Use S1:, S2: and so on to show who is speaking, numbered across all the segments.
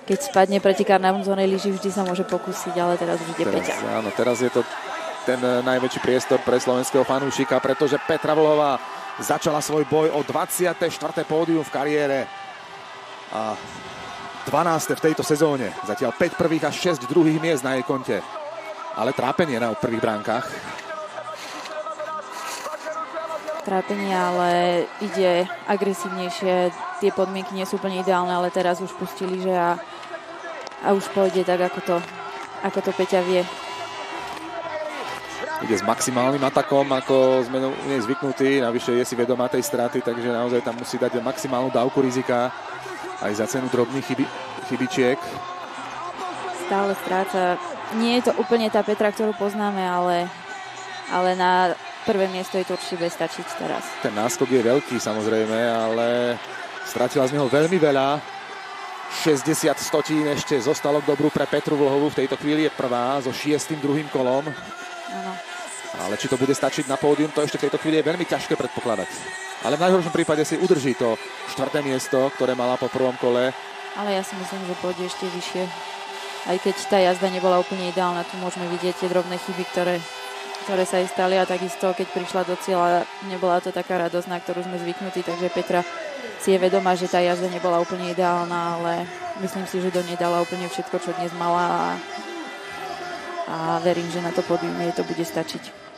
S1: keď spadne pretekár na vnútornej lyži, vždy sa môže pokúsiť, ale teraz už ide Peťa.
S2: Áno, teraz je to ten najväčší priestor pre slovenského fanúšika, pretože Petra Vlhová začala svoj boj o 24. pódium v kariére a 12. v tejto sezóne. Zatiaľ 5 prvých a 6 druhých miest na jej konte. Ale trápenie na prvých bránkach.
S1: Trápenie, ale ide agresívnejšie. Tie podmienky nie sú úplne ideálne, ale teraz už pustili, že a už pôjde tak, ako to Peťa vie.
S2: Ide s maximálnym atakom, ako sme u nej zvyknutí. Navyše je si vedomá tej straty, takže naozaj tam musí dať maximálnu dávku rizika. Aj za cenu drobných chybičiek.
S1: Stále stráca. Nie je to úplne tá Petra, ktorú poznáme, ale na prvé miesto je to určite bude stačiť teraz.
S2: Ten náskok je veľký samozrejme, ale stratila z neho veľmi veľa. 60 stotín ešte zostalo k dobru pre Petru Vlhovú. V tejto chvíli je prvá so 6. druhým kolom.
S1: Áno.
S2: Ale či to bude stačiť na pódium, to ešte v tejto chvíli je veľmi ťažké predpokladať. Ale v najhoršom prípade si udrží to 4. miesto, ktoré mala po prvom kole.
S1: Ale ja si myslím, že pôjde ešte vyššie. Aj keď tá jazda nebola úplne ideálna, tu môžeme vidieť tie drobné chyby, ktoré sa jej stali, a takisto, keď prišla do cieľa, nebola to taká radosť, na ktorú sme zvyknutí, takže Petra si je vedomá, že tá jazda nebola úplne ideálna, ale myslím si, že do nej dala úplne všetko, čo dnes mala, a verím, že na to pódium jej to bude stačiť.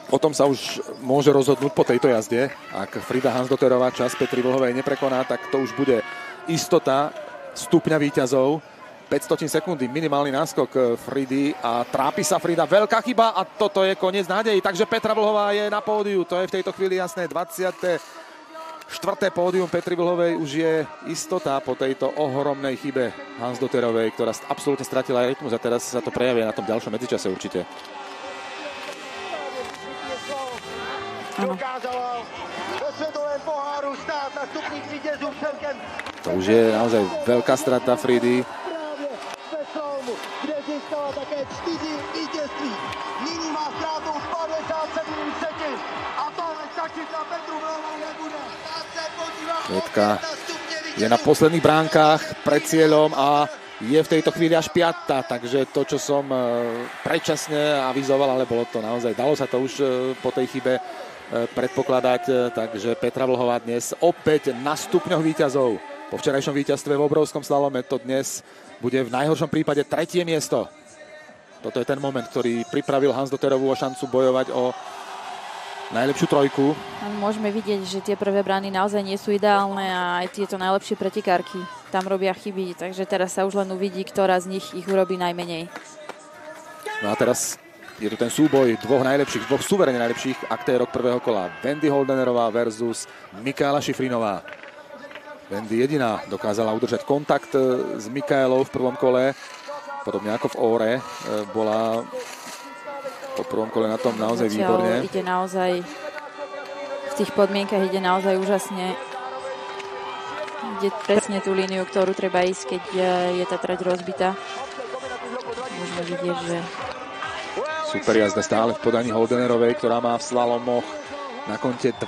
S2: O tom sa už môže rozhodnúť po tejto jazde. Ak Frida Hansdotterová čas Petry Vlhovej neprekoná, tak to už bude istota stupňa víťazov. 500 sekundy, minimálny náskok Fridy a trápi sa Frida. Veľká chyba a toto je koniec nádejí. Takže Petra Vlhová je na pódiu. To je v tejto chvíli jasné. 24. pódium Petry Vlhovej už je istota po tejto ohromnej chybe Hansdotterovej, ktorá absolútne stratila rytmus a teraz sa to prejavia na tom ďalšom medzičase určite. To už je naozaj veľká strata Fridy. Kvetka je na posledných bránkach pred cieľom a je v tejto chvíli až 5. Takže to, čo som predčasne avizoval, ale bolo to naozaj, dalo sa to už po tej chybe predpokladať. Takže Petra Vlhová dnes opäť na stupňoch víťazov. Po včerajšom víťazstve v obrovskom slalome to dnes bude v najhoršom prípade 3. miesto. Toto je ten moment, ktorý pripravil Hansdotterovú o šancu bojovať o najlepšiu trojku.
S1: Môžeme vidieť, že tie prvé brány naozaj nie sú ideálne a aj tieto najlepšie pretekárky tam robia chyby, takže teraz sa už len uvidí, ktorá z nich ich urobí najmenej.
S2: No a teraz je tu ten súboj dvoch suverene najlepších aktérok prvého kola. Wendy Holdenerová versus Michaela Šifrinová. Wendy jediná dokázala udržať kontakt s Michaelou v prvom kole. Podobne ako v Óre bola po prvom kole na tom naozaj výborne.
S1: Ide naozaj, v tých podmienkach ide naozaj úžasne. Ide presne tú líniu, ktorú treba ísť, keď je tá trať rozbitá. Môžeme vidieť, že
S2: super jazda stále v podaní Holdenerovej, ktorá má v slalomoch na konte 20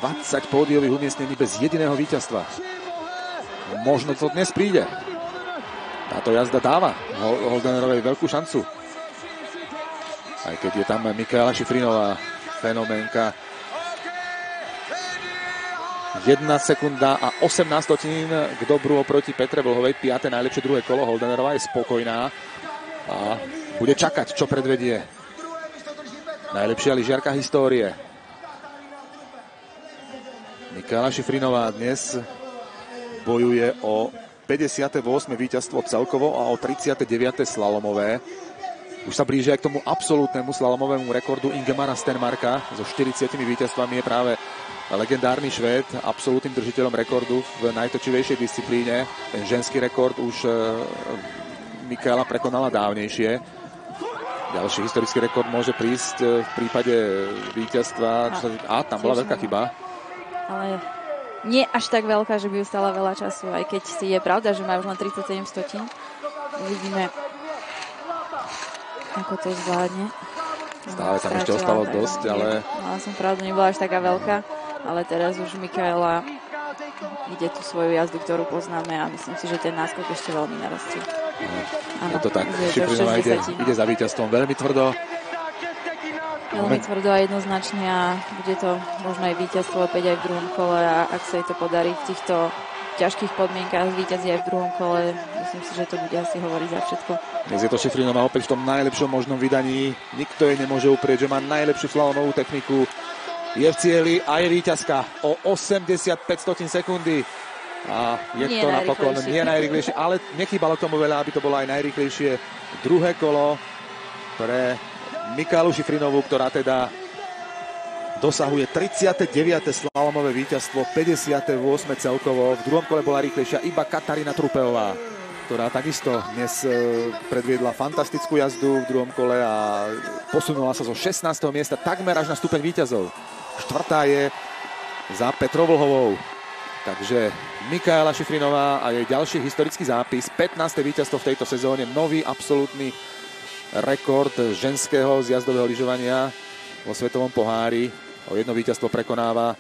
S2: pódiových umiestnení bez jediného víťazstva. Možno to dnes príde. Táto jazda dáva Holdenerovej veľkú šancu. Aj keď je tam Michaela Šifrinová, fenoménka. 1 sekunda a 18 stotín k dobru oproti Petre Vlhovej. 5. najlepšie druhé kolo. Holdenerová je spokojná a bude čakať, čo predvedie najlepšia lyžiarka histórie. Michaela Šifrinová dnes bojuje o 58. víťazstvo celkovo a o 39. slalomové. Už sa blíži aj k tomu absolútnemu slalomovému rekordu Ingemara Stenmarka. So 40 víťazstvami je práve legendárny Švéd absolútnym držiteľom rekordu v najtočivejšej disciplíne. Ten ženský rekord už Michaela prekonala dávnejšie. Ďalší historický rekord môže prísť v prípade víťazstva. A tam bola veľká chyba.
S1: Ale nie až tak veľká, že by ju stala veľa času, aj keď si je pravda, že má už len 37 stotín. Uvidíme, ako to zvládne.
S2: Stále tam ešte ostalo dosť, ale...
S1: Mala som pravdu, nebola až taká veľká, ale teraz už Michaela ide tú svoju jazdu, ktorú poznáme a myslím si, že ten náskok ešte veľmi narastie.
S2: Je to tak, Šifrinová ide za víťazstvom veľmi tvrdo.
S1: Veľmi tvrdo a jednoznačne a bude to možno aj víťazstvo opäť aj v druhom kole a ak sa jej to podarí v týchto ťažkých podmienkách víťazí aj v druhom kole, myslím si, že to bude asi hovoriť za všetko.
S2: Dnes je to Šifrinová opäť v tom najlepšom možnom vydaní. Nikto jej nemôže uprieť, že má najlepšiu slalomovú techniku. Je v cieli a je víťazka o 85 sekundy. A je to napokon nie najrýchlejšie, ale nechýbalo k tomu veľa, aby to bolo aj najrýchlejšie druhé kolo pre Mikaelu Šifrinovú, ktorá teda dosahuje 39. slalomové víťazstvo, 58. celkovo. V druhom kole bola rýchlejšia iba Katarína Trupeová, ktorá takisto dnes predviedla fantastickú jazdu v druhom kole a posunula sa zo 16. miesta takmer až na stupeň víťazov. Štvrtá je za Petrou Vlhovou. Takže Mikaela Šifrinová a jej ďalší historický zápis, 15. víťazstvo v tejto sezóne, nový absolútny rekord ženského zjazdového lyžovania vo svetovom pohári. O jedno víťazstvo prekonáva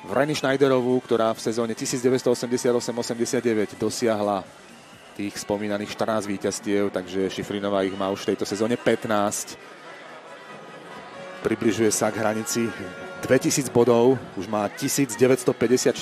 S2: Vreni Schneiderovú, ktorá v sezóne 1988-89 dosiahla tých spomínaných 14 víťazstiev, takže Šifrinová ich má už v tejto sezóne 15. Približuje sa k hranici 2000 bodov, už má 1954.